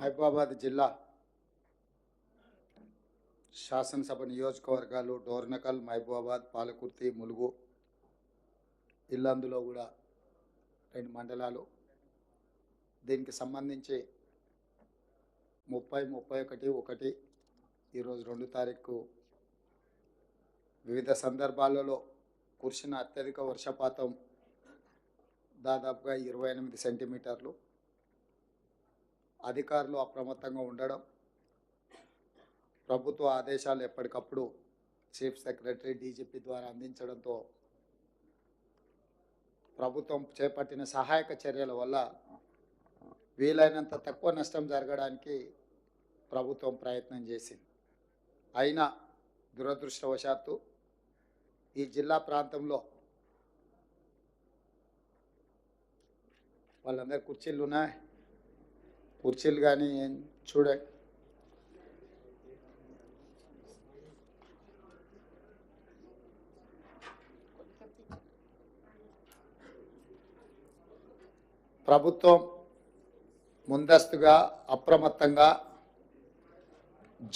మహబూబాబాద్ జిల్లా శాసనసభ నియోజకవర్గాలు డోర్నకల్, మహబూబాబాద్, పాలకుర్తి, ములుగు, ఇల్లందులో కూడా 2 మండలాలు. దీనికి సంబంధించి 30, 31 ఈరోజు 2 తారీఖు వివిధ సందర్భాలలో కురిసిన అత్యధిక వర్షపాతం దాదాపుగా 28 సెంటీమీటర్లు. అధికారులు అప్రమత్తంగా ఉండడం, ప్రభుత్వ ఆదేశాలు ఎప్పటికప్పుడు చీఫ్ సెక్రటరీ, డీజీపీ ద్వారా అందించడంతో ప్రభుత్వం చేపట్టిన సహాయక చర్యల వల్ల వీలైనంత తక్కువ నష్టం జరగడానికి ప్రభుత్వం ప్రయత్నం చేసింది. అయినా దురదృష్టవశాత్తు ఈ జిల్లా ప్రాంతంలో వాళ్ళందరూ కుర్చీలు ఉన్నాయి, కుర్చీలు కానీ చూడండి, ప్రభుత్వం ముందస్తుగా అప్రమత్తంగా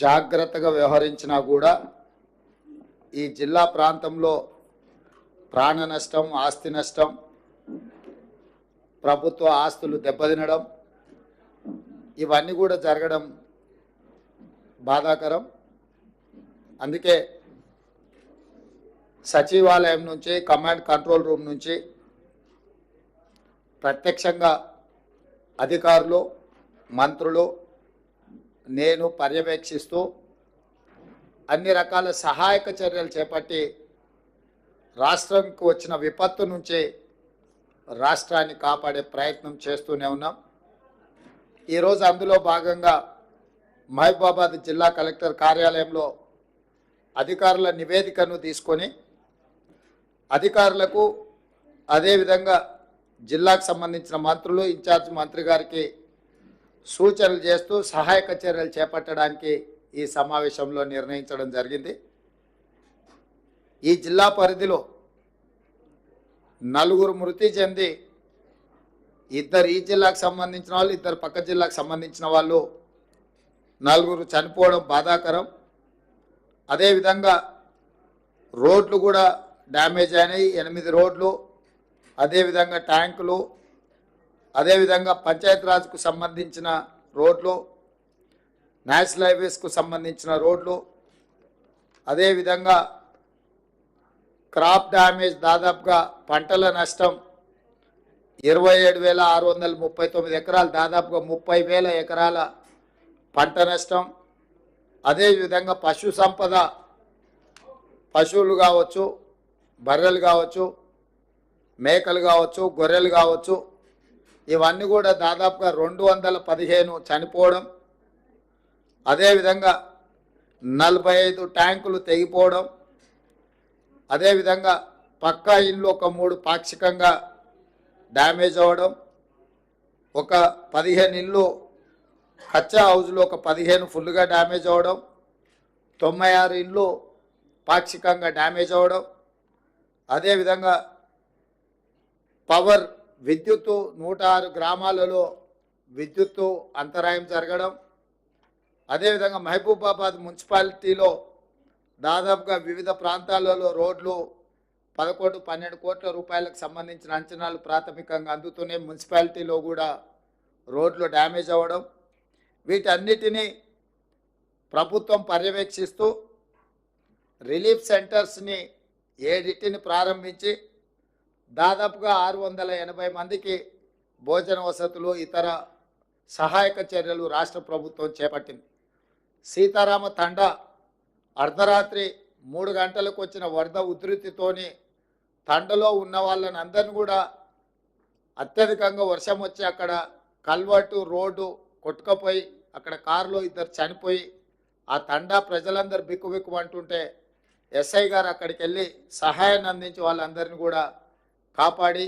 జాగ్రత్తగా వ్యవహరించినా కూడా ఈ జిల్లా ప్రాంతంలో ప్రాణ నష్టం, ఆస్తి నష్టం, ప్రభుత్వ ఆస్తులు దెబ్బతినడం ఇవన్నీ కూడా జరగడం బాధాకరం. అందుకే సచివాలయం నుంచి, కమాండ్ కంట్రోల్ రూమ్ నుంచి ప్రత్యక్షంగా అధికారులు, మంత్రులు, నేను పర్యవేక్షిస్తూ అన్ని రకాల సహాయక చర్యలు చేపట్టి రాష్ట్రంకు వచ్చిన విపత్తు నుంచి రాష్ట్రాన్ని కాపాడే ప్రయత్నం చేస్తూనే ఉన్నాం. ఈరోజు అందులో భాగంగా మహబూబాబాద్ జిల్లా కలెక్టర్ కార్యాలయంలో అధికారుల నివేదికను తీసుకొని అధికారులకు, అదేవిధంగా జిల్లాకు సంబంధించిన మంత్రులు, ఇన్ఛార్జ్ మంత్రి గారికి సూచనలు చేస్తూ సహాయక చర్యలు చేపట్టడానికి ఈ సమావేశంలో నిర్ణయించడం జరిగింది. ఈ జిల్లా పరిధిలో 4 మృతి చెంది 2 ఈ జిల్లాకు సంబంధించిన వాళ్ళు, 2 పక్క జిల్లాకు సంబంధించిన వాళ్ళు 4 చనిపోవడం బాధాకరం. అదేవిధంగా రోడ్లు కూడా డ్యామేజ్ అయినాయి, 8 రోడ్లు, అదేవిధంగా ట్యాంకులు, అదేవిధంగా పంచాయతీరాజ్కు సంబంధించిన రోడ్లు, నేషనల్ హైవేస్కు సంబంధించిన రోడ్లు, అదేవిధంగా క్రాప్ డ్యామేజ్ దాదాపుగా పంటల నష్టం 27,639 ఎకరాలు, దాదాపుగా 30,000 ఎకరాల పంట నష్టం. అదేవిధంగా పశు సంపద, పశువులు కావచ్చు, బర్రెలు కావచ్చు, మేకలు కావచ్చు, గొర్రెలు కావచ్చు, ఇవన్నీ కూడా దాదాపుగా 215 చనిపోవడం, అదేవిధంగా 45 ట్యాంకులు తెగిపోవడం, అదేవిధంగా పక్కా ఇల్లు ఒక 3 పాక్షికంగా డ్యామేజ్ అవ్వడం, ఒక 15 ఇల్లు కచ్చా హౌజ్లో ఒక 15 ఫుల్గా డ్యామేజ్ అవ్వడం, 96 ఇల్లు పాక్షికంగా డ్యామేజ్ అవ్వడం, అదేవిధంగా పవర్ విద్యుత్తు 106 గ్రామాలలో విద్యుత్తు అంతరాయం జరగడం, అదేవిధంగా మహబూబాబాద్ మున్సిపాలిటీలో దాదాపుగా వివిధ ప్రాంతాలలో రోడ్లు 11-12 కోట్ల రూపాయలకు సంబంధించిన అంచనాలు ప్రాథమికంగా అందుతూనే మున్సిపాలిటీలో కూడా రోడ్లు డ్యామేజ్ అవ్వడం, వీటన్నిటినీ ప్రభుత్వం పర్యవేక్షిస్తూ రిలీఫ్ సెంటర్స్ని 7 ప్రారంభించి దాదాపుగా 680 మందికి భోజన వసతులు, ఇతర సహాయక చర్యలు రాష్ట్ర ప్రభుత్వం చేపట్టింది. సీతారామ తండా అర్ధరాత్రి 3 గంటలకు వచ్చిన వరద ఉధృతితోని తండలో ఉన్న వాళ్ళని అందరిని కూడా అత్యధికంగా వర్షం వచ్చి అక్కడ కల్వర్టు రోడ్డు కొట్టుకపోయి అక్కడ కారులో 2 చనిపోయి ఆ తండా ప్రజలందరూ బిక్కుబిక్కుమంటుంటే ఎస్ఐ గారు అక్కడికి వెళ్ళి సహాయాన్ని అందించి వాళ్ళందరినీ కూడా కాపాడి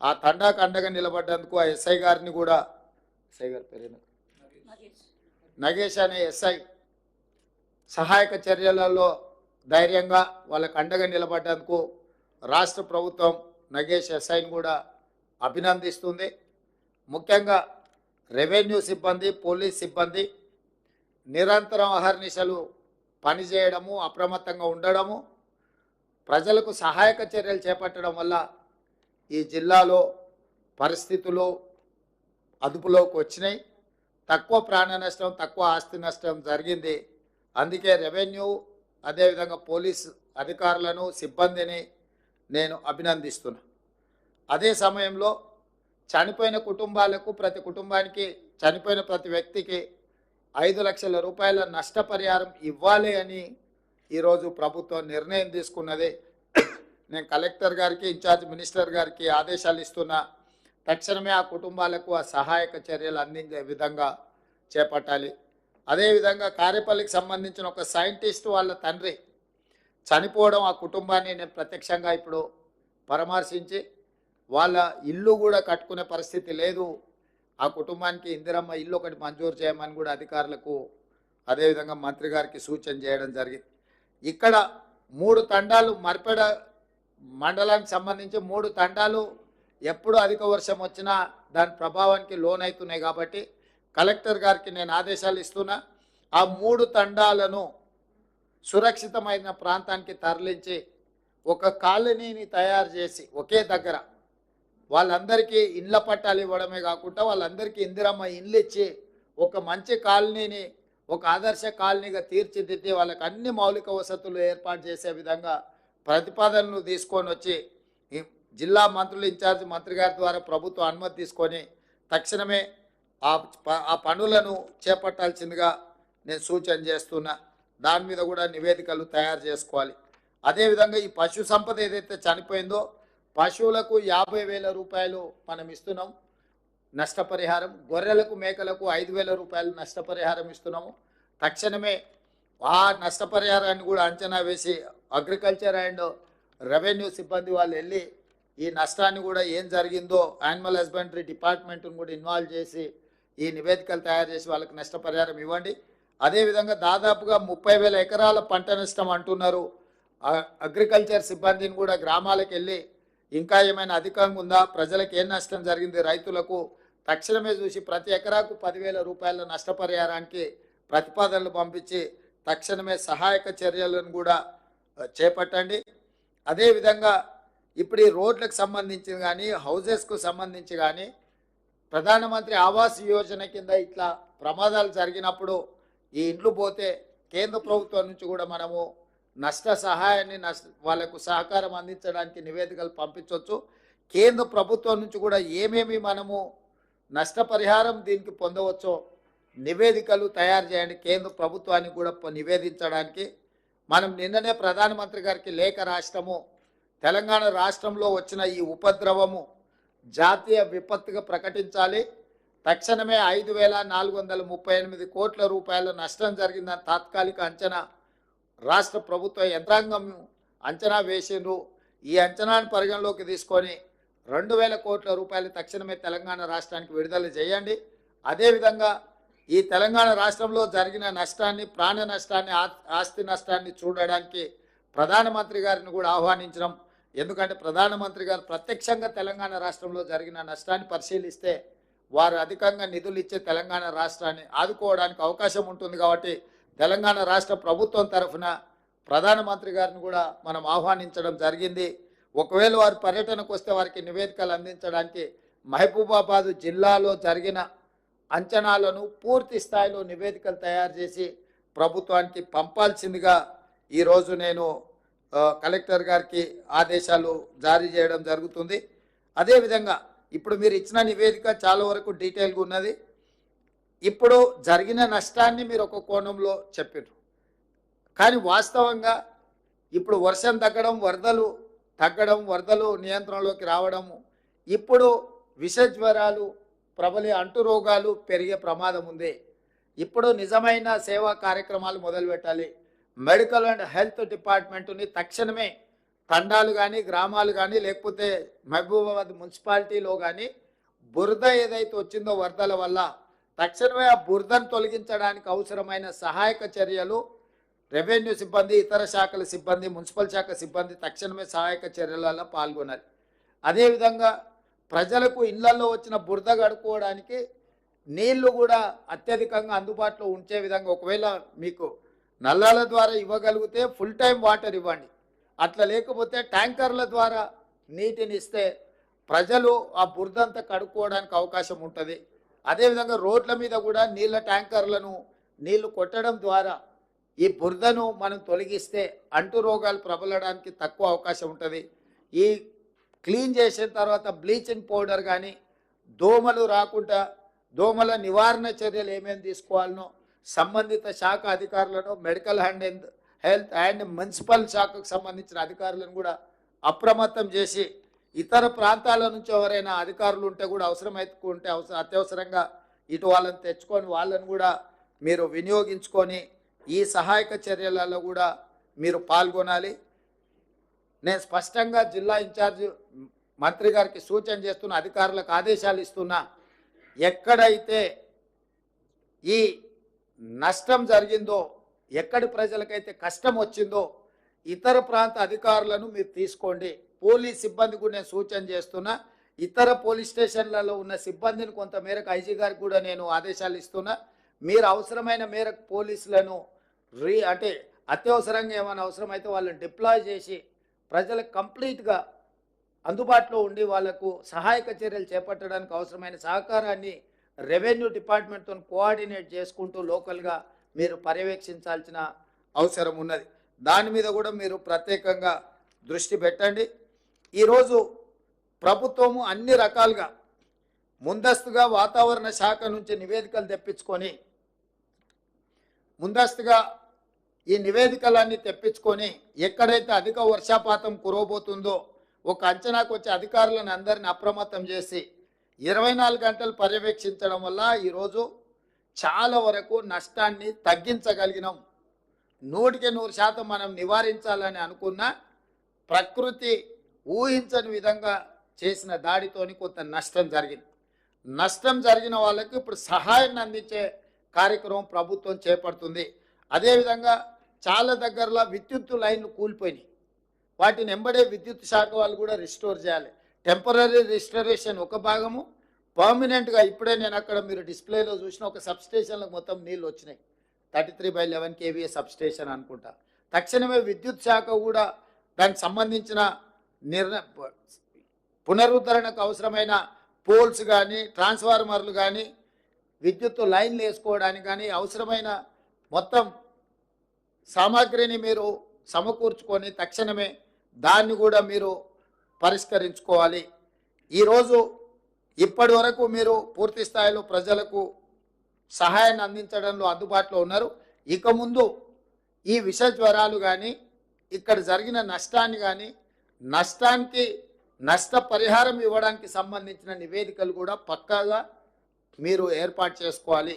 ఆ తండాకు అండగా నిలబడ్డందుకు ఆ ఎస్ఐ గారిని కూడా, ఎస్ఐ గారి పేరు నగేష్ అనే ఎస్ఐ సహాయక చర్యలలో ధైర్యంగా వాళ్ళకు అండగా నిలబడ్డందుకు రాష్ట్ర ప్రభుత్వం నగేష్ ఎస్ఐని కూడా అభినందిస్తుంది. ముఖ్యంగా రెవెన్యూ సిబ్బంది, పోలీస్ సిబ్బంది నిరంతరం అహర్నిశలు పనిచేయడము, అప్రమత్తంగా ఉండడము, ప్రజలకు సహాయక చర్యలు చేపట్టడం వల్ల ఈ జిల్లాలో పరిస్థితులు అదుపులోకి వచ్చినాయి. తక్కువ ప్రాణ నష్టం, తక్కువ ఆస్తి నష్టం జరిగింది. అందుకే రెవెన్యూ అదేవిధంగా పోలీస్ అధికారులను, సిబ్బందిని నేను అభినందిస్తున్నా. అదే సమయంలో చనిపోయిన కుటుంబాలకు, ప్రతి కుటుంబానికి, చనిపోయిన ప్రతి వ్యక్తికి 5 లక్షల రూపాయల నష్టపరిహారం ఇవ్వాలి అని ఈరోజు ప్రభుత్వం నిర్ణయం తీసుకున్నది. నేను కలెక్టర్ గారికి, ఇన్ఛార్జ్ మినిస్టర్ గారికి ఆదేశాలు ఇస్తున్నా. తక్షణమే ఆ కుటుంబాలకు ఆ సహాయక చర్యలు అందించే విధంగా చేపట్టాలి. అదేవిధంగా కారేపల్లికి సంబంధించిన ఒక సైంటిస్ట్ వాళ్ళ తండ్రి చనిపోవడం, ఆ కుటుంబాన్ని నేను ప్రత్యక్షంగా ఇప్పుడు పరామర్శించి వాళ్ళ ఇల్లు కూడా కట్టుకునే పరిస్థితి లేదు, ఆ కుటుంబానికి ఇందిరమ్మ ఇల్లు ఒకటి మంజూరు చేయమని కూడా అధికారులకు అదేవిధంగా మంత్రి గారికి సూచన చేయడం జరిగింది. ఇక్కడ 3 తండాలు, మర్పెడ మండలానికి సంబంధించి 3 తండాలు ఎప్పుడు అధిక వర్షం వచ్చినా దాని ప్రభావానికి లోనవుతున్నాయి. కాబట్టి కలెక్టర్ గారికి నేను ఆదేశాలు ఇస్తున్నా. ఆ 3 తండాలను సురక్షితమైన ప్రాంతానికి తరలించి ఒక కాలనీని తయారు చేసి ఒకే దగ్గర వాళ్ళందరికీ ఇండ్ల పట్టాలు ఇవ్వడమే కాకుండా వాళ్ళందరికీ ఇందిరమ్మ ఇండ్లు ఇచ్చి ఒక మంచి కాలనీని ఒక ఆదర్శ కాలనీగా తీర్చిదిద్ది వాళ్ళకి అన్ని మౌలిక వసతులు ఏర్పాటు చేసే విధంగా ప్రతిపాదనలు తీసుకొని వచ్చి జిల్లా మంత్రులు, ఇన్ఛార్జ్ మంత్రి గారి ద్వారా ప్రభుత్వం అనుమతి తీసుకొని తక్షణమే ఆ పనులను చేపట్టాల్సిందిగా నేను సూచన చేస్తున్నా. దాని మీద కూడా నివేదికలు తయారు చేసుకోవాలి. అదేవిధంగా ఈ పశు సంపద ఏదైతే చనిపోయిందో పశువులకు 50,000 రూపాయలు మనం ఇస్తున్నాం నష్టపరిహారం, గొర్రెలకు, మేకలకు 5,000 రూపాయలు నష్టపరిహారం ఇస్తున్నాము. తక్షణమే ఆ నష్టపరిహారాన్ని కూడా అంచనా వేసి అగ్రికల్చర్ అండ్ రెవెన్యూ సిబ్బంది వాళ్ళు వెళ్ళి ఈ నష్టాన్ని కూడా ఏం జరిగిందో యానిమల్ హస్బెండరీ డిపార్ట్మెంట్ను కూడా ఇన్వాల్వ్ చేసి ఈ నివేదికలు తయారు చేసి వాళ్ళకి నష్టపరిహారం ఇవ్వండి. అదేవిధంగా దాదాపుగా 30,000 ఎకరాల పంట నష్టం అంటున్నారు. అగ్రికల్చర్ సిబ్బందిని కూడా గ్రామాలకు వెళ్ళి ఇంకా ఏమైనా అధికంగా ఉందా, ప్రజలకు ఏం నష్టం జరిగింది, రైతులకు తక్షణమే చూసి ప్రతి ఎకరాకు 10,000 రూపాయల నష్టపరిహారానికి ప్రతిపాదనలు పంపించి తక్షణమే సహాయక చర్యలను కూడా చేపట్టండి. అదేవిధంగా ఇప్పుడు ఈ రోడ్లకు సంబంధించి కానీ, హౌజెస్కు సంబంధించి కానీ ప్రధానమంత్రి ఆవాస్ యోజన కింద ఇట్లా ప్రమాదాలు జరిగినప్పుడు ఈ ఇండ్లు పోతే కేంద్ర ప్రభుత్వం నుంచి కూడా మనము నష్ట సహాయాన్ని వాళ్ళకు సహకారం అందించడానికి నివేదికలు పంపించవచ్చు. కేంద్ర ప్రభుత్వం నుంచి కూడా ఏమేమి మనము నష్టపరిహారం దీనికి పొందవచ్చో నివేదికలు తయారు చేయండి. కేంద్ర ప్రభుత్వానికి కూడా నివేదించడానికి మనం నిన్ననే ప్రధానమంత్రి గారికి లేఖ రాష్ట్రము తెలంగాణ రాష్ట్రంలో వచ్చిన ఈ ఉపద్రవము జాతీయ విపత్తుగా ప్రకటించాలి. తక్షణమే 5,438 కోట్ల రూపాయల నష్టం జరిగిందని తాత్కాలిక అంచనా రాష్ట్ర ప్రభుత్వ యంత్రాంగం అంచనా వేసిండ్రు. ఈ అంచనాను పరిగణలోకి తీసుకొని 2,000 కోట్ల రూపాయలు తక్షణమే తెలంగాణ రాష్ట్రానికి విడుదల చేయండి. అదేవిధంగా ఈ తెలంగాణ రాష్ట్రంలో జరిగిన నష్టాన్ని, ప్రాణ నష్టాన్ని, ఆస్తి నష్టాన్ని చూడడానికి ప్రధానమంత్రి గారిని కూడా ఆహ్వానించడం. ఎందుకంటే ప్రధానమంత్రి గారు ప్రత్యక్షంగా తెలంగాణ రాష్ట్రంలో జరిగిన నష్టాన్ని పరిశీలిస్తే వారు అధికంగా నిధులు ఇచ్చే తెలంగాణ రాష్ట్రాన్ని ఆదుకోవడానికి అవకాశం ఉంటుంది. కాబట్టి తెలంగాణ రాష్ట్ర ప్రభుత్వం తరఫున ప్రధానమంత్రి గారిని కూడా మనం ఆహ్వానించడం జరిగింది. ఒకవేళ వారు పర్యటనకు వస్తే వారికి నివేదికలు అందించడానికి మహబూబాబాద్ జిల్లాలో జరిగిన అంచనాలను పూర్తి స్థాయిలో నివేదికలు తయారు చేసి ప్రభుత్వానికి పంపాల్సిందిగా ఈరోజు నేను కలెక్టర్ గారికి ఆదేశాలు జారీ చేయడం జరుగుతుంది. అదేవిధంగా ఇప్పుడు మీరు ఇచ్చిన నివేదిక చాలా వరకు డీటెయిల్గా ఉన్నది. ఇప్పుడు జరిగిన నష్టాన్ని మీరు ఒక కోణంలో చెప్పారు, కానీ వాస్తవంగా ఇప్పుడు వర్షం తగ్గడం, వరదలు తగ్గడం, వరదలు నియంత్రణలోకి రావడము, ఇప్పుడు విష జ్వరాలు ప్రబలి అంటురోగాలు పెరిగే ప్రమాదం ఉంది. ఇప్పుడు నిజమైన సేవా కార్యక్రమాలు మొదలుపెట్టాలి. మెడికల్ అండ్ హెల్త్ డిపార్ట్మెంటుని తక్షణమే తండాలు కానీ, గ్రామాలు కానీ, లేకపోతే మహబూబాబాద్ మున్సిపాలిటీలో కానీ బురద ఏదైతే వచ్చిందో వరదల వల్ల తక్షణమే ఆ బురదను తొలగించడానికి అవసరమైన సహాయక చర్యలు రెవెన్యూ సిబ్బంది, ఇతర శాఖల సిబ్బంది, మున్సిపల్ శాఖ సిబ్బంది తక్షణమే సహాయక చర్యలలో పాల్గొనాలి. అదేవిధంగా ప్రజలకు ఇళ్లలో వచ్చిన బురద కడుక్కోవడానికి నీళ్లు కూడా అత్యధికంగా అందుబాటులో ఉంచే విధంగా ఒకవేళ మీకు నల్లాల ద్వారా ఇవ్వగలిగితే ఫుల్ టైం వాటర్ ఇవ్వండి. అట్లా లేకపోతే ట్యాంకర్ల ద్వారా నీటిని ఇస్తే ప్రజలు ఆ బురదంతా కడుక్కోవడానికి అవకాశం ఉంటుంది. అదేవిధంగా రోడ్ల మీద కూడా నీళ్ళ ట్యాంకర్లను నీళ్లు కొట్టడం ద్వారా ఈ బురదను మనం తొలగిస్తే అంటు రోగాలు ప్రబలడానికి తక్కువ అవకాశం ఉంటుంది. ఈ క్లీన్ చేసిన తర్వాత బ్లీచింగ్ పౌడర్ కానీ దోమలు రాకుండా దోమల నివారణ చర్యలు ఏమేమి తీసుకోవాలనో సంబంధిత శాఖ అధికారులను మెడికల్ హెల్త్ అండ్ మున్సిపల్ శాఖకు సంబంధించిన అధికారులను కూడా అప్రమత్తం చేసి ఇతర ప్రాంతాల నుంచి ఎవరైనా అధికారులు ఉంటే కూడా అవసరమైతే అత్యవసరంగా ఇటు వాళ్ళని తెచ్చుకొని వాళ్ళని కూడా మీరు వినియోగించుకొని ఈ సహాయక చర్యలలో కూడా మీరు పాల్గొనాలి. నేను స్పష్టంగా జిల్లా ఇన్ఛార్జ్ మంత్రి గారికి సూచన చేస్తున్న, అధికారులకు ఆదేశాలు ఇస్తున్నా, ఎక్కడైతే ఈ నష్టం జరిగిందో, ఎక్కడి ప్రజలకైతే కష్టం వచ్చిందో ఇతర ప్రాంత అధికారులను మీరు తీసుకోండి. పోలీస్ సిబ్బంది కూడా నేను సూచన చేస్తున్నా. ఇతర పోలీస్ స్టేషన్లలో ఉన్న సిబ్బందిని కొంత మేరకు ఐజీ గారికి కూడా నేను ఆదేశాలు ఇస్తున్నా. మీరు అవసరమైన మేరకు పోలీసులను అంటే అత్యవసరంగా ఏమైనా అవసరమైతే వాళ్ళని డిప్లాయ్ చేసి ప్రజలకు కంప్లీట్గా అందుబాటులో ఉండి వాళ్లకు సహాయక చర్యలు చేపట్టడానికి అవసరమైన సహకారాన్ని రెవెన్యూ డిపార్ట్మెంట్తో కోఆర్డినేట్ చేసుకుంటూ లోకల్గా మీరు పర్యవేక్షించాల్సిన అవసరం ఉన్నది. దాని మీద కూడా మీరు ప్రత్యేకంగా దృష్టి పెట్టండి. ఈరోజు ప్రభుత్వము అన్ని రకాలుగా ముందస్తుగా వాతావరణ శాఖ నుంచి నివేదికలు తెప్పించుకొని ముందస్తుగా ఈ నివేదికలన్నీ తెప్పించుకొని ఎక్కడైతే అధిక వర్షపాతం కురవబోతుందో ఒక అంచనాకు వచ్చే అధికారులను అందరిని అప్రమత్తం చేసి 24 గంటలు పర్యవేక్షించడం వల్ల ఈరోజు చాలా వరకు నష్టాన్ని తగ్గించగలిగినాం. 100% మనం నివారించాలని అనుకున్న ప్రకృతి ఊహించని విధంగా చేసిన దాడితోని కొంత నష్టం జరిగింది. నష్టం జరిగిన వాళ్ళకి ఇప్పుడు సహాయాన్ని అందించే కార్యక్రమం ప్రభుత్వం చేపడుతుంది. అదేవిధంగా చాలా దగ్గరలో విద్యుత్ లైన్లు కూలిపోయినాయి. వాటిని ఎంబడే విద్యుత్ శాఖ వాళ్ళు కూడా రిస్టోర్ చేయాలి. టెంపరీ రిస్టరేషన్ ఒక భాగము, పర్మనెంట్గా ఇప్పుడే నేను అక్కడ మీరు డిస్ప్లేలో చూసిన ఒక సబ్స్టేషన్లకు మొత్తం నీళ్ళు వచ్చినాయి. 33/11 kVA సబ్స్టేషన్ అనుకుంటా. తక్షణమే విద్యుత్ శాఖ కూడా దానికి సంబంధించిన పునరుద్ధరణకు అవసరమైన పోల్స్ కానీ ట్రాన్స్ఫార్మర్లు కానీ విద్యుత్ లైన్లు వేసుకోవడానికి కానీ అవసరమైన మొత్తం సామాగ్రిని మీరు సమకూర్చుకొని తక్షణమే దాన్ని కూడా మీరు పరిష్కరించుకోవాలి. ఈరోజు ఇప్పటి వరకు మీరు పూర్తి స్థాయిలో ప్రజలకు సహాయాన్ని అందించడంలో అందుబాటులో ఉన్నారు. ఇక ముందు ఈ విష జ్వరాలు కానీ ఇక్కడ జరిగిన నష్టాన్ని కానీ నష్టానికి నష్టపరిహారం ఇవ్వడానికి సంబంధించిన నివేదికలు కూడా పక్కాగా మీరు ఏర్పాటు చేసుకోవాలి.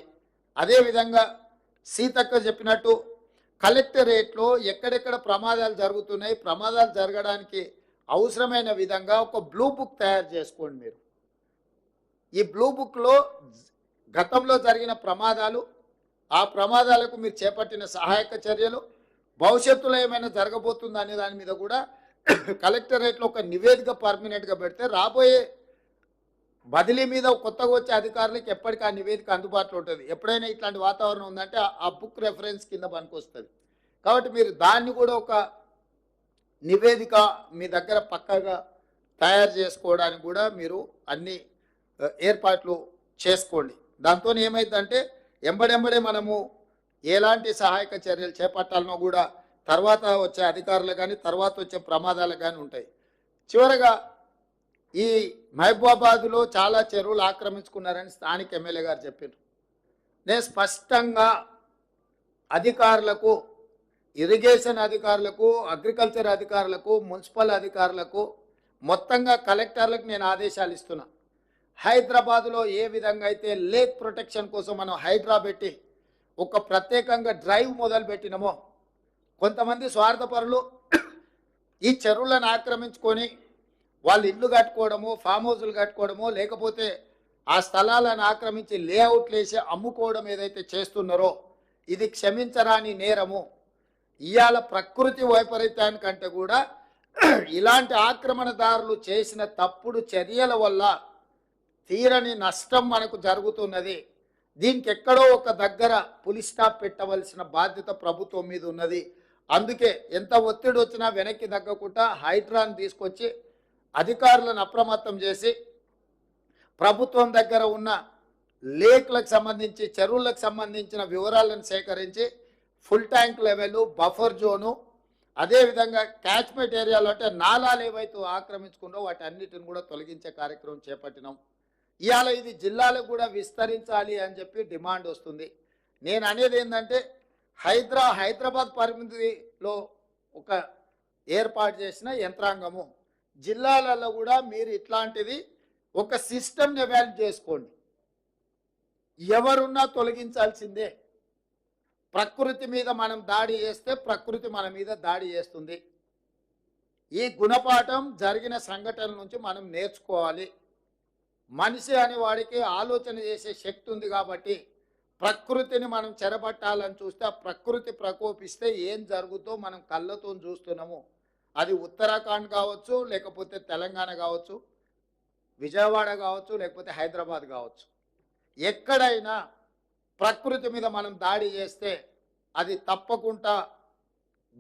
అదేవిధంగా సీతక్క చెప్పినట్టు కలెక్టరేట్లో ఎక్కడెక్కడ ప్రమాదాలు జరుగుతున్నాయి, ప్రమాదాలు జరగడానికి అవసరమైన విధంగా ఒక బ్లూ బుక్ తయారు చేసుకోండి. మీరు ఈ బ్లూ బుక్లో గతంలో జరిగిన ప్రమాదాలు, ఆ ప్రమాదాలకు మీరు చేపట్టిన సహాయక చర్యలు, భవిష్యత్తులో ఏమైనా జరగబోతుందా అనే దాని మీద కూడా కలెక్టరేట్లో ఒక నివేదిక పర్మనెంట్గా పెడితే రాబోయే బదిలీ మీద కొత్తగా వచ్చే అధికారులకు ఎప్పటికీ ఆ నివేదిక అందుబాటులో ఉంటుంది. ఎప్పుడైనా ఇట్లాంటి వాతావరణం ఉందంటే ఆ బుక్ రెఫరెన్స్ కింద పనికొస్తుంది. కాబట్టి మీరు దాన్ని కూడా ఒక నివేదిక మీ దగ్గర పక్కాగా తయారు చేసుకోవడానికి కూడా మీరు అన్ని ఏర్పాట్లు చేసుకోండి. దాంతో ఏమైందంటే ఎంబడెంబడే మనము ఎలాంటి సహాయక చర్యలు చేపట్టాలనో కూడా తర్వాత వచ్చే అధికారులు కానీ తర్వాత వచ్చే ప్రమాదాలు కానీ ఉంటాయి. చివరగా ఈ మహబూబాబాద్లో చాలా చెరువులు ఆక్రమించుకున్నారని స్థానిక ఎమ్మెల్యే గారు చెప్పారు. నేను స్పష్టంగా అధికారులకు, ఇరిగేషన్ అధికారులకు, అగ్రికల్చర్ అధికారులకు, మున్సిపల్ అధికారులకు, మొత్తంగా కలెక్టర్లకు నేను ఆదేశాలు ఇస్తున్నా. హైదరాబాద్లో ఏ విధంగా అయితే లేక్ ప్రొటెక్షన్ కోసం మనం హైడ్రా పెట్టి ఒక ప్రత్యేకంగా డ్రైవ్ మొదలు పెట్టినామో, కొంతమంది స్వార్థపరులు ఈ చెరువులను ఆక్రమించుకొని వాళ్ళు ఇల్లు కట్టుకోవడమో, ఫామ్ హౌస్లు కట్టుకోవడమో, లేకపోతే ఆ స్థలాలను ఆక్రమించి లేఅవుట్లు వేసి అమ్ముకోవడం ఏదైతే చేస్తున్నారో ఇది క్షమించరాని నేరము. ఇవాళ ప్రకృతి వైపరీత్యానికంటే కూడా ఇలాంటి ఆక్రమణదారులు చేసిన తప్పుడు చర్యల వల్ల తీరని నష్టం మనకు జరుగుతున్నది. దీనికి ఎక్కడో ఒక దగ్గర పులి స్టాప్ పెట్టవలసిన బాధ్యత ప్రభుత్వం మీద ఉన్నది. అందుకే ఎంత ఒత్తిడి వచ్చినా వెనక్కి తగ్గకుండా హైడ్రాన్ తీసుకొచ్చి అధికారులను అప్రమత్తం చేసి ప్రభుత్వం దగ్గర ఉన్న లేక్లకు సంబంధించి చెరువులకు సంబంధించిన వివరాలను సేకరించి full tank level, buffer zone, అదేవిధంగా క్యాచ్మెంట్ ఏరియాలో అంటే నాలాలు ఏవైతే ఆక్రమించుకున్నో వాటి అన్నిటిని కూడా తొలగించే కార్యక్రమం చేపట్టినాం. ఇవాళ ఇది జిల్లాలకు కూడా విస్తరించాలి అని చెప్పి డిమాండ్ వస్తుంది. నేను అనేది ఏంటంటే హైదరాబాద్ పరిమితిలో ఒక ఏర్పాటు చేసిన యంత్రాంగము జిల్లాలలో కూడా మీరు ఇట్లాంటిది ఒక సిస్టమ్ డెవలప్ చేసుకోండి. ఎవరున్నా తొలగించాల్సిందే. ప్రకృతి మీద మనం దాడి చేస్తే ప్రకృతి మన మీద దాడి చేస్తుంది. ఈ గుణపాఠం జరిగిన సంఘటనల నుంచి మనం నేర్చుకోవాలి. మనిషి అనే వాడికి ఆలోచన చేసే శక్తి ఉంది కాబట్టి ప్రకృతిని మనం చెరబట్టాలని చూస్తే ఆ ప్రకృతి ప్రకోపిస్తే ఏం జరుగుతుందో మనం కళ్ళతో చూస్తున్నాము. అది ఉత్తరాఖండ్ కావచ్చు, లేకపోతే తెలంగాణ కావచ్చు, విజయవాడ కావచ్చు, లేకపోతే హైదరాబాద్ కావచ్చు. ఎక్కడైనా ప్రకృతి మీద మనం దాడి చేస్తే అది తప్పకుండా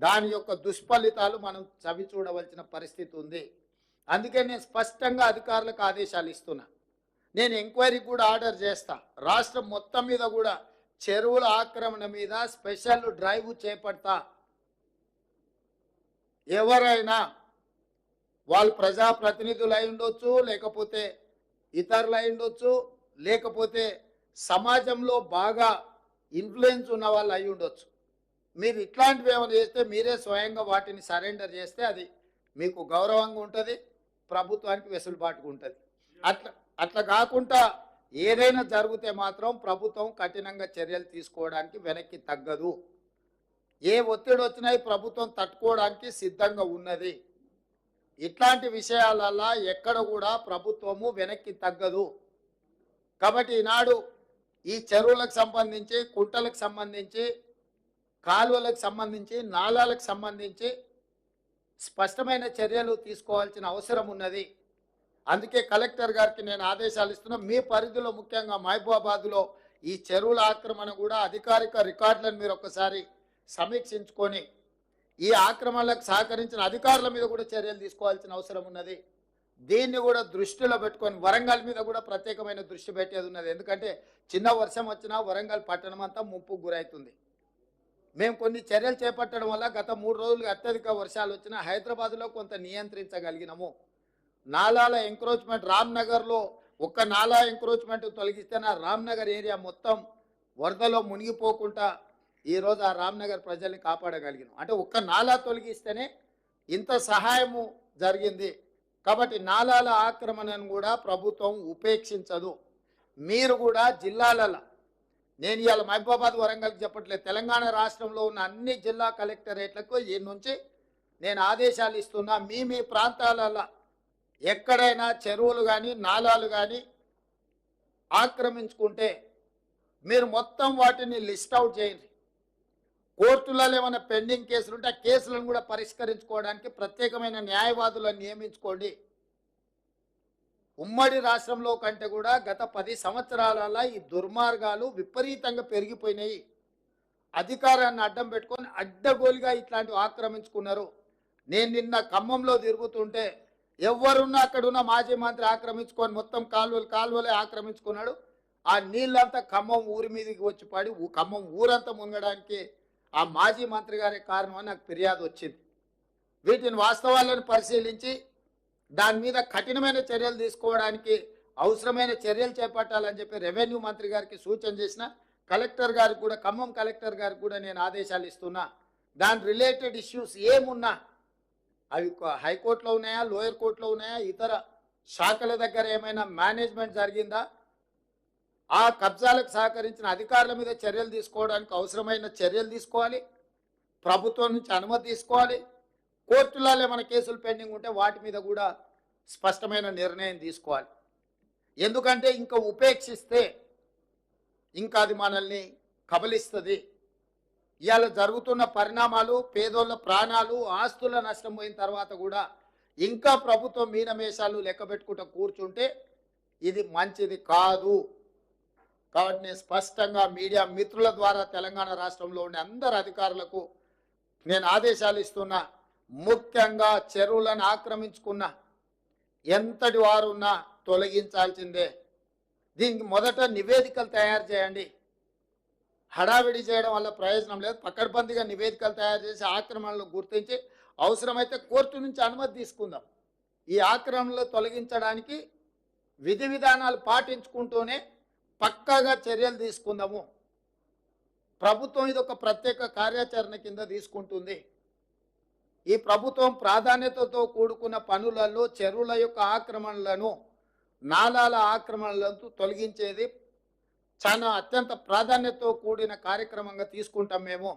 దాని యొక్క దుష్ఫలితాలు మనం చవి చూడవలసిన పరిస్థితి ఉంది. అందుకే నేను స్పష్టంగా అధికారులకు ఆదేశాలు ఇస్తున్నా. నేను ఎంక్వైరీకి కూడా ఆర్డర్ చేస్తా. రాష్ట్రం మొత్తం మీద కూడా చెరువుల ఆక్రమణ మీద స్పెషల్ డ్రైవ్ చేపడతా. ఎవరైనా వాళ్ళు ప్రజాప్రతినిధులు అయి ఉండొచ్చు, లేకపోతే ఇతరులు అయి ఉండొచ్చు, లేకపోతే సమాజంలో బాగా ఇన్ఫ్లుయెన్స్ ఉన్న వాళ్ళు అయి ఉండొచ్చు. మీరు ఇట్లాంటివి ఏమైనా చేస్తే మీరే స్వయంగా వాటిని సరెండర్ చేస్తే అది మీకు గౌరవంగా ఉంటుంది, ప్రభుత్వానికి వెసులుబాటుగా ఉంటుంది. అట్లా కాకుండా ఏదైనా జరిగితే మాత్రం ప్రభుత్వం కఠినంగా చర్యలు తీసుకోవడానికి వెనక్కి తగ్గదు. ఏ ఒత్తిడి వచ్చినా ప్రభుత్వం తట్టుకోవడానికి సిద్ధంగా ఉన్నది. ఇట్లాంటి విషయాలల్లో ఎక్కడ కూడా ప్రభుత్వము వెనక్కి తగ్గదు. కాబట్టి ఈనాడు ఈ చెరువులకు సంబంధించి, కుంటలకు సంబంధించి, కాలువలకు సంబంధించి, నాలాలకు సంబంధించి స్పష్టమైన చర్యలు తీసుకోవాల్సిన అవసరం ఉన్నది. అందుకే కలెక్టర్ గారికి నేను ఆదేశాలు ఇస్తున్నా. మీ పరిధిలో ముఖ్యంగా మహబూబాబాద్లో ఈ చెరువుల ఆక్రమణ కూడా అధికారిక రికార్డులను మీరు ఒకసారి సమీక్షించుకొని ఈ ఆక్రమణలకు సహకరించిన అధికారుల మీద కూడా చర్యలు తీసుకోవాల్సిన అవసరం ఉన్నది. దీన్ని కూడా దృష్టిలో పెట్టుకొని వరంగల్ మీద కూడా ప్రత్యేకమైన దృష్టి పెట్టేది ఉన్నది. ఎందుకంటే చిన్న వర్షం వచ్చినా వరంగల్ పట్టణం అంతా ముప్పుకు గురవుతుంది. మేము కొన్ని చర్యలు చేపట్టడం వల్ల గత 3 రోజులుగా అత్యధిక వర్షాలు వచ్చినా హైదరాబాద్లో కొంత నియంత్రించగలిగినాము. నాలాల ఎంక్రోచ్మెంట్ రామ్నగర్లో ఒక్క నాలా ఎంక్రోచ్మెంట్ తొలగిస్తే నా రామ్నగర్ ఏరియా మొత్తం వరదలో మునిగిపోకుండా ఈరోజు ఆ రామ్నగర్ ప్రజల్ని కాపాడగలిగినాం. అంటే ఒక్క నాలా తొలగిస్తేనే ఇంత సహాయము జరిగింది. కాబట్టి నాలాల ఆక్రమణను కూడా ప్రభుత్వం ఉపేక్షించదు. మీరు కూడా జిల్లాలలో, నేను ఇవాళ మహబూబాబాద్ వరంగల్కి చెప్పట్లేదు, తెలంగాణ రాష్ట్రంలో ఉన్న అన్ని జిల్లా కలెక్టరేట్లకు ఈ నుంచి నేను ఆదేశాలు ఇస్తున్నా. మీ ప్రాంతాలలో ఎక్కడైనా చెరువులు కానీ నాలాలు కానీ ఆక్రమించుకుంటే మీరు మొత్తం వాటిని లిస్ట్ అవుట్ చేయండి. కోర్టులలో ఏమైనా పెండింగ్ కేసులు ఉంటే ఆ కేసులను కూడా పరిష్కరించుకోవడానికి ప్రత్యేకమైన న్యాయవాదులను నియమించుకోండి. ఉమ్మడి రాష్ట్రంలో కంటే కూడా గత 10 సంవత్సరాలలో ఈ దుర్మార్గాలు విపరీతంగా పెరిగిపోయినాయి. అధికారాన్ని అడ్డం పెట్టుకొని అడ్డగోలుగా ఇట్లాంటివి ఆక్రమించుకున్నారు. నేను నిన్న ఖమ్మంలో తిరుగుతుంటే ఎవరున్నా అక్కడున్న మాజీ మంత్రి ఆక్రమించుకొని మొత్తం కాలువలే ఆక్రమించుకున్నాడు. ఆ నీళ్ళంతా ఖమ్మం ఊరి మీదకి వచ్చి పడి ఖమ్మం ఊరంతా మునగడానికి ఆ మాజీ మంత్రి గారే కారణం అని నాకు ఫిర్యాదు వచ్చింది. వీటిని వాస్తవాలను పరిశీలించి దాని మీద కఠినమైన చర్యలు తీసుకోవడానికి అవసరమైన చర్యలు చేపట్టాలని చెప్పి రెవెన్యూ మంత్రి గారికి సూచన చేసిన. కలెక్టర్ గారికి కూడా, ఖమ్మం కలెక్టర్ గారికి కూడా నేను ఆదేశాలు ఇస్తున్నా. దాని రిలేటెడ్ ఇష్యూస్ ఏమున్నా అవి హైకోర్టులో ఉన్నాయా, లోయర్ కోర్టులో ఉన్నాయా, ఇతర శాఖల దగ్గర ఏమైనా మేనేజ్మెంట్ జరిగిందా, ఆ కబ్జాలకు సహకరించిన అధికారుల మీద చర్యలు తీసుకోవడానికి అవసరమైన చర్యలు తీసుకోవాలి. ప్రభుత్వం నుంచి అనుమతి తీసుకోవాలి. కోర్టులలో ఏమైనా కేసులు పెండింగ్ ఉంటే వాటి మీద కూడా స్పష్టమైన నిర్ణయం తీసుకోవాలి. ఎందుకంటే ఇంకా ఉపేక్షిస్తే ఇంకా అది మనల్ని కబలిస్తుంది. ఇవాళ జరుగుతున్న పరిణామాలు, పేదోళ్ళ ప్రాణాలు, ఆస్తుల నష్టం పోయిన తర్వాత కూడా ఇంకా ప్రభుత్వం మీనమేషాలు లెక్క పెట్టుకుంటూ కూర్చుంటే ఇది మంచిది కాదు. కాబట్టి నేను స్పష్టంగా మీడియా మిత్రుల ద్వారా తెలంగాణ రాష్ట్రంలో ఉండే అందరు అధికారులకు నేను ఆదేశాలు ఇస్తున్నా. ముఖ్యంగా చెరువులను ఆక్రమించుకున్న ఎంతటి వారున్నా తొలగించాల్సిందే. దీనికి మొదట నివేదికలు తయారు చేయండి. హడావిడి చేయడం వల్ల ప్రయోజనం లేదు. పకడ్బందీగా నివేదికలు తయారు చేసి ఆక్రమణలు గుర్తించి అవసరమైతే కోర్టు నుంచి అనుమతి తీసుకుందాం. ఈ ఆక్రమణలు తొలగించడానికి విధి విధానాలు పాటించుకుంటూనే పక్కాగా చర్యలు తీసుకుందాము. ప్రభుత్వం ఇది ఒక ప్రత్యేక కార్యాచరణ కింద తీసుకుంటుంది. ఈ ప్రభుత్వం ప్రాధాన్యతతో కూడుకున్న పనులలో చెరువుల యొక్క ఆక్రమణలను, నాలాల ఆక్రమణలను తొలగించేది చాలా అత్యంత ప్రాధాన్యతతో కూడిన కార్యక్రమంగా తీసుకుంటాం. మేము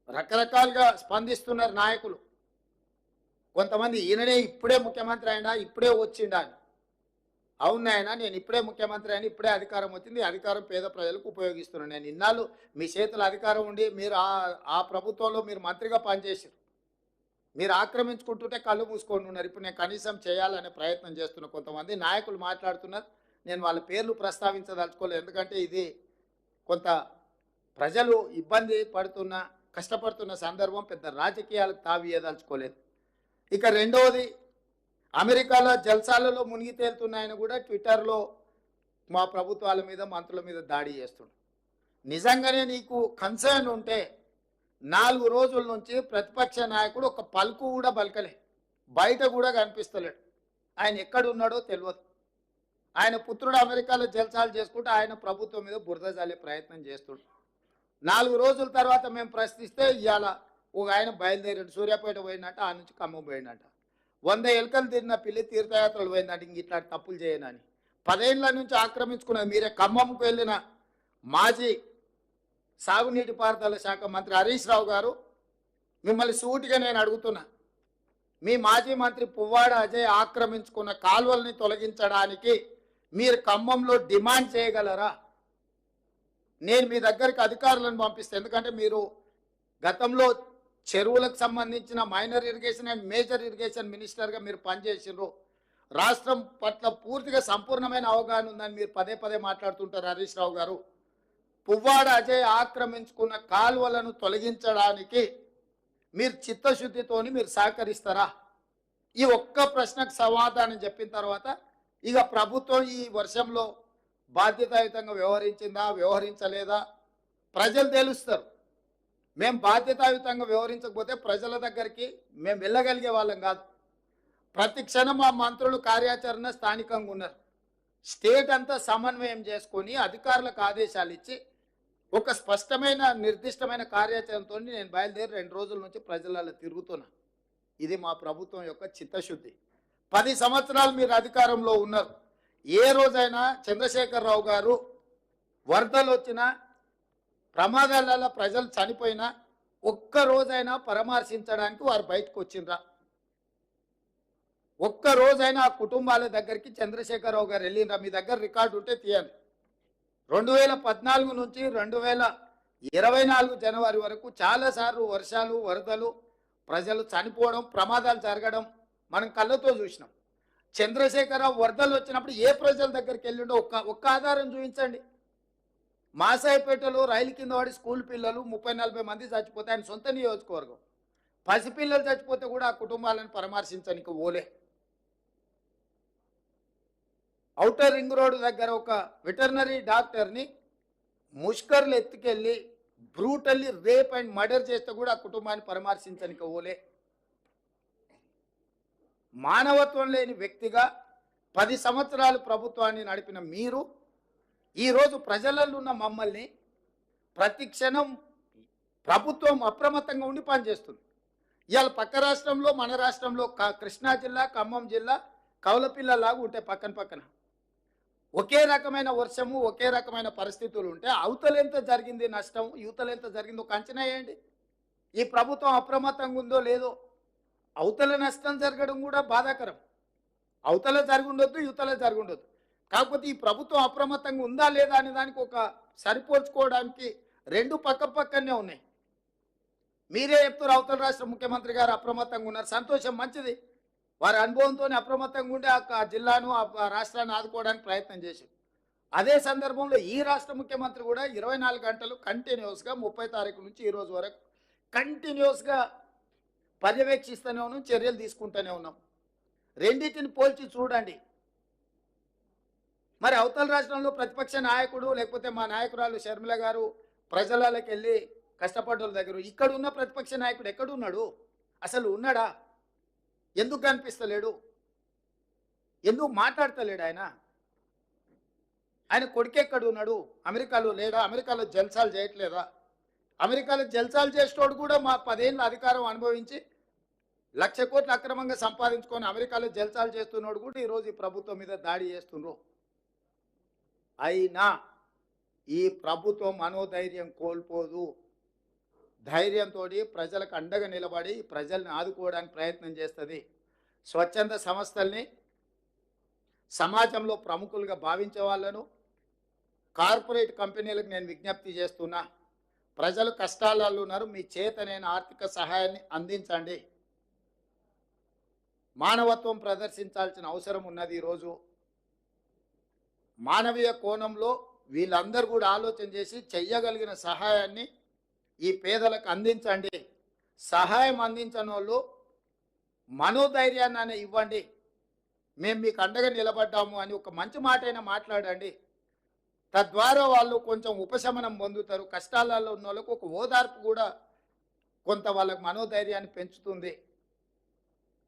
రకరకాలుగా స్పందిస్తున్నారు నాయకులు. కొంతమంది ఈయననే ఇప్పుడే ముఖ్యమంత్రి అయినా, ఇప్పుడే వచ్చిండా అని. అవునాయన, నేను ఇప్పుడే ముఖ్యమంత్రి అయినా, ఇప్పుడే అధికారం వచ్చింది, అధికారం పేద ప్రజలకు ఉపయోగిస్తున్నాను. నేను ఇన్నాళ్ళు మీ చేతుల అధికారం ఉండి మీరు ఆ ప్రభుత్వంలో మీరు మంత్రిగా పనిచేసారు. మీరు ఆక్రమించుకుంటుంటే కళ్ళు మూసుకొని ఉన్నారు. ఇప్పుడు నేను కనీసం చేయాలనే ప్రయత్నం చేస్తున్న కొంతమంది నాయకులు మాట్లాడుతున్నారు. నేను వాళ్ళ పేర్లు ప్రస్తావించదలుచుకోలేదు, ఎందుకంటే ఇది కొంత ప్రజలు ఇబ్బంది పడుతున్న, కష్టపడుతున్న సందర్భం. పెద్ద రాజకీయాలకు తావియదలుచుకోలేదు. ఇక రెండవది, అమెరికాలో జల్సాలలో మునిగి తేలుతున్నాయని కూడా ట్విట్టర్లో మా ప్రభుత్వాల మీద, మంత్రుల మీద దాడి చేస్తున్నాడు. నిజంగానే నీకు కన్సర్న్ ఉంటే 4 రోజుల నుంచి ప్రతిపక్ష నాయకుడు ఒక పలుకు కూడా పలకలే, బయట కూడా కనిపిస్తలేడు. ఆయన ఎక్కడున్నాడో తెలియదు. ఆయన పుత్రుడు అమెరికాలో జల్సాలు చేసుకుంటూ ఆయన ప్రభుత్వం మీద బురద జల్లే ప్రయత్నం చేస్తున్నాడు. 4 రోజుల తర్వాత మేము ప్రశ్నిస్తే ఇవాళ ఒక ఆయన బయలుదేరాడు, సూర్యాపేట పోయినట్ట, ఆ నుంచి ఖమ్మం పోయినట్ట. 100 ఎలుకలు తిరిగిన పిల్లి తీర్థయాత్రలు పోయిందంటే ఇంక ఇట్లాంటి తప్పులు చేయనని 10 ఏళ్ల నుంచి ఆక్రమించుకున్నది మీరే. ఖమ్మంకు వెళ్ళిన మాజీ సాగునీటి పారుదల శాఖ మంత్రి హరీష్ రావు గారు, మిమ్మల్ని సూటిగా నేను అడుగుతున్నా, మీ మాజీ మంత్రి పువ్వాడ అజయ్ ఆక్రమించుకున్న కాలువల్ని తొలగించడానికి మీరు ఖమ్మంలో డిమాండ్ చేయగలరా? నేను మీ దగ్గరికి అధికారులను పంపిస్తే, ఎందుకంటే మీరు గతంలో చెరువులకు సంబంధించిన minor irrigation and major irrigation మినిస్టర్గా మీరు పనిచేసినారు. రాష్ట్రం పట్ల పూర్తిగా సంపూర్ణమైన అవగాహన ఉందని మీరు పదే పదే మాట్లాడుతుంటారు హరీష్ రావు గారు. పువ్వాడ అజయ్ ఆక్రమించుకున్న కాలువలను తొలగించడానికి మీరు చిత్తశుద్ధితోని మీరు సహకరిస్తారా? ఈ ఒక్క ప్రశ్నకు సమాధానం చెప్పిన తర్వాత ఇక ప్రభుత్వం ఈ వర్షంలో బాధ్యతాయుతంగా వ్యవహరించిందా, వ్యవహరించలేదా ప్రజలు తెలుస్తారు. మేము బాధ్యతాయుతంగా వ్యవహరించకపోతే ప్రజల దగ్గరికి మేము వెళ్ళగలిగే వాళ్ళం కాదు. ప్రతి క్షణం మా మంత్రులు కార్యాచరణ స్థానికంగా ఉన్నారు. స్టేట్ అంతా సమన్వయం చేసుకొని అధికారులకు ఆదేశాలు ఇచ్చి ఒక స్పష్టమైన నిర్దిష్టమైన కార్యాచరణతో నేను బయలుదేరి 2 రోజుల నుంచి ప్రజలలో తిరుగుతున్నా. ఇది మా ప్రభుత్వం యొక్క చిత్తశుద్ధి. 10 సంవత్సరాలు మీరు అధికారంలో ఉన్నారు. ఏ రోజైనా చంద్రశేఖరరావు గారు వరదలు వచ్చినా, ప్రమాదాలలో ప్రజలు చనిపోయినా ఒక్క రోజైనా పరామర్శించడానికి వారు బయటకు వచ్చిండ్రా? ఒక్క రోజైనా ఆ కుటుంబాల దగ్గరికి చంద్రశేఖరరావు గారు వెళ్ళిండ్రా? మీ దగ్గర రికార్డు ఉంటే తీయండి. 2014 నుంచి 2024 జనవరి వరకు చాలాసార్లు వర్షాలు, వరదలు, ప్రజలు చనిపోవడం, ప్రమాదాలు జరగడం మనం కళ్ళతో చూసినాం. చంద్రశేఖరరావు వరదలు వచ్చినప్పుడు ఏ ప్రజల దగ్గరికి వెళ్ళిండో ఒక్క ఆధారం చూపించండి. మాసాయిపేటలో రైలు కింద పడి స్కూల్ పిల్లలు 30-40 మంది చచ్చిపోతే ఆయన సొంత నియోజకవర్గం. పసిపిల్లలు చచ్చిపోతే కూడా ఆ కుటుంబాలను పరామర్శించడానికి ఓలే. ఔటర్ రింగ్ రోడ్డు దగ్గర ఒక వెటర్నరీ డాక్టర్ని ముష్కర్లు ఎత్తుకెళ్ళి బ్రూటల్లీ రేప్ అండ్ మర్డర్ చేస్తే కూడా ఆ కుటుంబాన్ని పరామర్శించడానికి ఓలే. మానవత్వం లేని వ్యక్తిగా 10 సంవత్సరాలు ప్రభుత్వాన్ని నడిపిన మీరు ఈరోజు ప్రజలలో ఉన్న మమ్మల్ని ప్రతి క్షణం ప్రభుత్వం అప్రమత్తంగా ఉండి పనిచేస్తుంది. ఇవాళ పక్క రాష్ట్రంలో, మన రాష్ట్రంలో కృష్ణా జిల్లా, ఖమ్మం జిల్లా కౌలపిల్లలాగా ఉంటాయి పక్కన పక్కన. ఒకే రకమైన వర్షము, ఒకే రకమైన పరిస్థితులు ఉంటే అవతలెంత జరిగింది నష్టం, యువతలెంత జరిగిందో ఒక అంచనా వేయండి. ఈ ప్రభుత్వం అప్రమత్తంగా ఉందో లేదో. అవతల నష్టం జరగడం కూడా బాధాకరం. అవతల జరిగి ఉండొద్దు, యువతల జరిగి ఉండొద్దు. కాకపోతే ఈ ప్రభుత్వం అప్రమత్తంగా ఉందా లేదా అనే దానికి ఒక సరిపోల్చుకోవడానికి 2 పక్కనే ఉన్నాయి. మీరే చెప్తారు అవతల రాష్ట్ర ముఖ్యమంత్రి గారు అప్రమత్తంగా ఉన్నారు, సంతోషం, మంచిది. వారి అనుభవంతో అప్రమత్తంగా ఉండి ఆ జిల్లాను, ఆ రాష్ట్రాన్ని ఆదుకోవడానికి ప్రయత్నం చేశారు. అదే సందర్భంలో ఈ రాష్ట్ర ముఖ్యమంత్రి కూడా 24 గంటలు కంటిన్యూస్గా 30 తారీఖు నుంచి ఈ రోజు వరకు కంటిన్యూస్గా పర్యవేక్షిస్తూనే ఉన్నాం, చర్యలు తీసుకుంటూనే ఉన్నాం. రెండింటిని పోల్చి చూడండి. మరి అవతల రాష్ట్రంలో ప్రతిపక్ష నాయకుడు లేకపోతే మా నాయకురాలు షర్మిల గారు ప్రజలకి వెళ్ళి కష్టపడ్డోళ్ళ దగ్గర, ఇక్కడ ఉన్న ప్రతిపక్ష నాయకుడు ఎక్కడున్నాడు? అసలు ఉన్నాడా? ఎందుకు కనిపిస్తలేడు? ఎందుకు మాట్లాడతలేడు ఆయన? ఆయన కొడుకెక్కడ ఉన్నాడు? అమెరికాలో లేడా? అమెరికాలో జల్సాలు చేయట్లేదా? అమెరికాలో జల్సాలు చేసేటోడు కూడా మా 10 ఏళ్ళ అధికారం అనుభవించి 1,00,000 కోట్లు అక్రమంగా సంపాదించుకొని అమెరికాలో జల్సాలు చేస్తున్నాడు కూడా ఈరోజు ఈ ప్రభుత్వం మీద దాడి చేస్తున్నారు. అయినా ఈ ప్రభుత్వం మనోధైర్యం కోల్పోదు. ధైర్యంతో ప్రజలకు అండగా నిలబడి ప్రజల్ని ఆదుకోవడానికి ప్రయత్నం చేస్తుంది. స్వచ్ఛంద సంస్థల్ని సమాజంలో ప్రముఖులుగా భావించే వాళ్ళను, కార్పొరేట్ కంపెనీలకు నేను విజ్ఞప్తి చేస్తున్నా, ప్రజలు కష్టాలలో ఉన్నారు, మీ చేతనైన ఆర్థిక సహాయాన్ని అందించండి. మానవత్వం ప్రదర్శించాల్సిన అవసరం ఉన్నది. ఈరోజు మానవీయ కోణంలో వీళ్ళందరూ కూడా ఆలోచన చేసి చెయ్యగలిగిన సహాయాన్ని ఈ పేదలకు అందించండి. సహాయం అందించని వాళ్ళు మనోధైర్యాన్ని ఇవ్వండి. మేము మీకు అండగా నిలబడ్డాము అని ఒక మంచి మాట అయినా మాట్లాడండి. తద్వారా వాళ్ళు కొంచెం ఉపశమనం పొందుతారు. కష్టాలలో ఉన్న వాళ్ళకు ఒక ఓదార్పు కూడా కొంత వాళ్ళకు మనోధైర్యాన్ని పెంచుతుంది.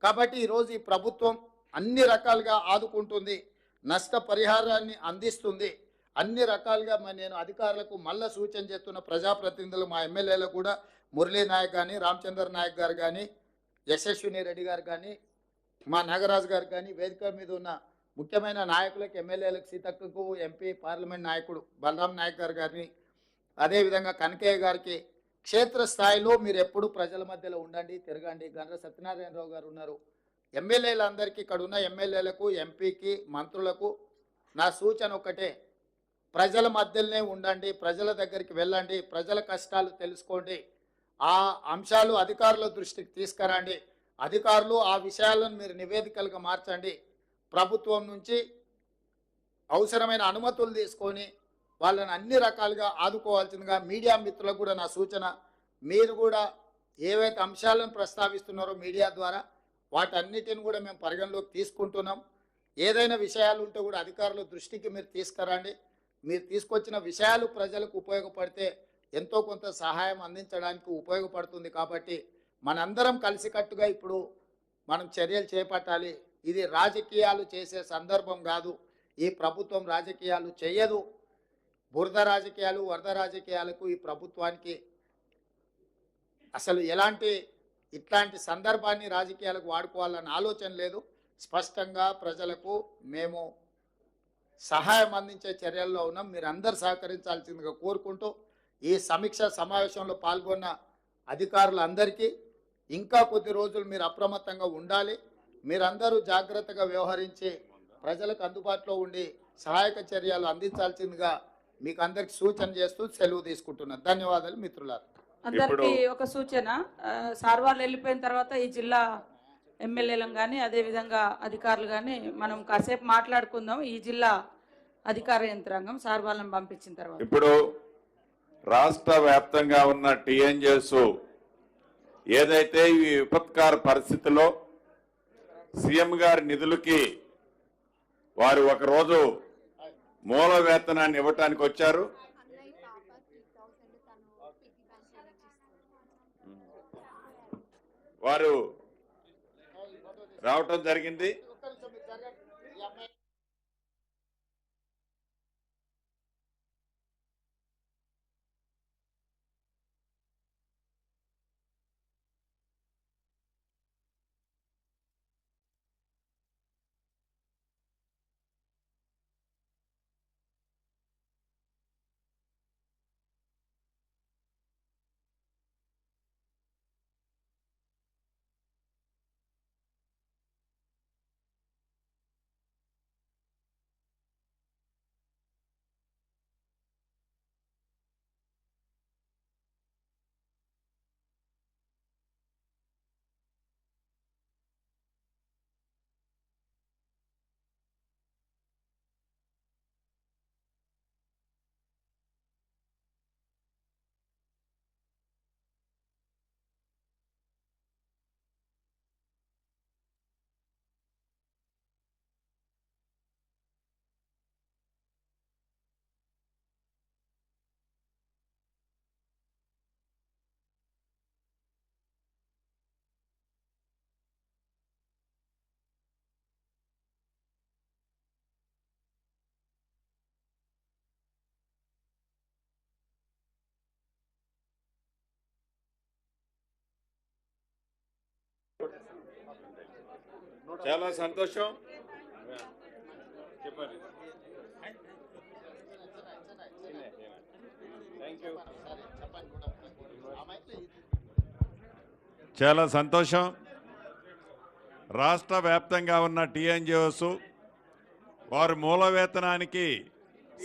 కాబట్టి ఈరోజు ఈ ప్రభుత్వం అన్ని రకాలుగా ఆదుకుంటుంది, నష్టపరిహారాన్ని అందిస్తుంది. అన్ని రకాలుగా నేను అధికారులకు మళ్ళీ సూచన చేస్తున్న ప్రజాప్రతినిధులు, మా ఎమ్మెల్యేలకు కూడా, మురళీ నాయక్ కానీ, రామచంద్ర నాయక్ గారు కానీ, యశస్విని రెడ్డి గారు కానీ, మా నాగరాజు గారు కానీ, వేదిక మీద ఉన్న ముఖ్యమైన నాయకులకు, ఎమ్మెల్యేలకు, సీతక్కకు, ఎంపీ పార్లమెంట్ నాయకుడు బలరాం నాయక్ గారు కానీ, అదేవిధంగా కనకయ్య గారికి, క్షేత్రస్థాయిలో మీరు ఎప్పుడు ప్రజల మధ్యలో ఉండండి, తిరగండి. గండ్ర సత్యనారాయణరావు గారు ఉన్నారు. ఎమ్మెల్యేలందరికీ, ఇక్కడ ఉన్న ఎమ్మెల్యేలకు, ఎంపీకి, మంత్రులకు నా సూచన ఒకటే, ప్రజల మధ్యలోనే ఉండండి, ప్రజల దగ్గరికి వెళ్ళండి, ప్రజల కష్టాలు తెలుసుకోండి. ఆ అంశాలు అధికారుల దృష్టికి తీసుకురండి. అధికారులు ఆ విషయాలను మీరు నివేదికలుగా మార్చండి. ప్రభుత్వం నుంచి అవసరమైన అనుమతులు తీసుకొని వాళ్ళని అన్ని రకాలుగా ఆదుకోవాల్సిందిగా మీడియా మిత్రులకు కూడా నా సూచన. మీరు కూడా ఏవైతే అంశాలను ప్రస్తావిస్తున్నారో మీడియా ద్వారా వాటన్నిటిని కూడా మేము పరిగణలోకి తీసుకుంటున్నాం. ఏదైనా విషయాలు ఉంటే కూడా అధికారుల దృష్టికి మీరు తీసుకురండి. మీరు తీసుకొచ్చిన విషయాలు ప్రజలకు ఉపయోగపడితే ఎంతో కొంత సహాయం అందించడానికి ఉపయోగపడుతుంది. కాబట్టి మనందరం కలిసికట్టుగా ఇప్పుడు మనం చర్యలు చేపట్టాలి. ఇది రాజకీయాలు చేసే సందర్భం కాదు. ఈ ప్రభుత్వం రాజకీయాలు చేయదు. బురద రాజకీయాలు, వరద రాజకీయాలకు ఈ ప్రభుత్వానికి అసలు ఇట్లాంటి సందర్భాన్ని రాజకీయాలకు వాడుకోవాలన్న ఆలోచన లేదు. స్పష్టంగా ప్రజలకు మేము సహాయం అందించే చర్యల్లో ఉన్నాం. మీరు అందరు సహకరించాల్సిందిగా కోరుకుంటూ ఈ సమీక్ష సమావేశంలో పాల్గొన్న అధికారులందరికీ ఇంకా కొద్ది రోజులు మీరు అప్రమత్తంగా ఉండాలి. మీరందరూ జాగ్రత్తగా వ్యవహరించి ప్రజలకు అందుబాటులో ఉండి సహాయక చర్యలు అందించాల్సిందిగా మీకు అందరికి సూచన చేస్తూ సెలవు తీసుకుంటున్నాను. ధన్యవాదాలు మిత్రులారా. అందరికీ ఒక సూచన, సార్ వాళ్ళు వెళ్ళిపోయిన తర్వాత ఈ జిల్లా ఎమ్మెల్యేలను కానీ అదేవిధంగా అధికారులు కానీ మనం కాసేపు మాట్లాడుకుందాం. ఈ జిల్లా అధికార యంత్రాంగం సార్ వాళ్ళని పంపించిన తర్వాత ఇప్పుడు రాష్ట్ర వ్యాప్తంగా ఉన్న టీఎన్జిఎస్ ఏదైతే ఈ విపత్కార పరిస్థితిలో సీఎం గారి నిధులకి వారు ఒకరోజు మూల వేతనాన్ని ఇవ్వటానికి వచ్చారు. వారు రావటం జరిగింది. చాలా సంతోషం. చెప్పండి. చాలా సంతోషం. రాష్ట్ర వ్యాప్తంగా ఉన్న టీఎన్జిఓస్ వారు మూల వేతనానికి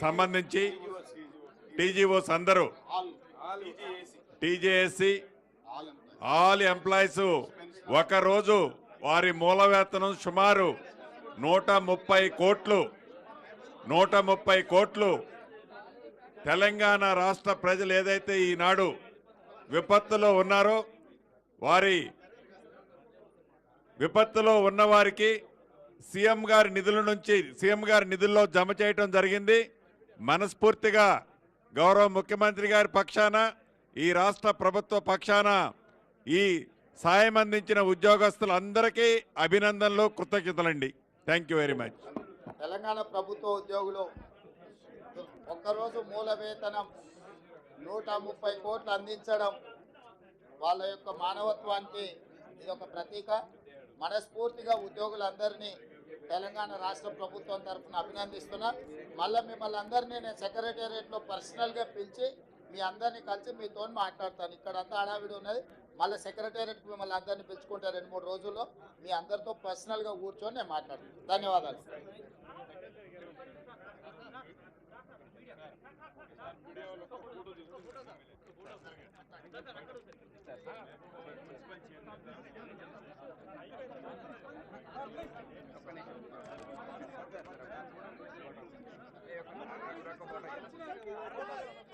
సంబంధించి టీజీఓస్ అందరూ టీజేఎస్సి ఆల్ ఎంప్లాయీస్ ఒకరోజు వారి మూల వేతనం సుమారు 130 కోట్లు తెలంగాణ రాష్ట్ర ప్రజలు ఏదైతే ఈనాడు విపత్తులో ఉన్నారో వారి విపత్తులో ఉన్నవారికి సీఎం గారి నిధుల్లో జమ చేయటం జరిగింది. మనస్ఫూర్తిగా గౌరవ ముఖ్యమంత్రి గారి పక్షాన ఈ రాష్ట్ర ప్రభుత్వ పక్షాన ఈ సాయం అందించిన ఉద్యోగస్తులందరికీ అభినందనలు, కృతజ్ఞతలండి. Thank you very much. Telangana ప్రభుత్వ ఉద్యోగులు ఒక్కరోజు మూల వేతనం 130 కోట్లు అందించడం వాళ్ళ యొక్క మానవత్వానికి ఇది ఒక ప్రతీక. మనస్ఫూర్తిగా ఉద్యోగులందరినీ తెలంగాణ రాష్ట్ర ప్రభుత్వం తరఫున అభినందిస్తున్నా. మళ్ళీ మిమ్మల్ని అందరినీ నేను సెక్రటేరియట్లో పర్సనల్గా పిలిచి మీ అందరినీ కలిసి మీతో మాట్లాడతాను. ఇక్కడ అంతా హడావిడి ఉన్నది. మళ్ళీ సెక్రటేరియట్కి మిమ్మల్ని అందరినీ పిలుచుకుంటే 2-3 రోజుల్లో మీ అందరితో పర్సనల్గా కూర్చొని నేను మాట్లాడతాను. ధన్యవాదాలు. Gracias.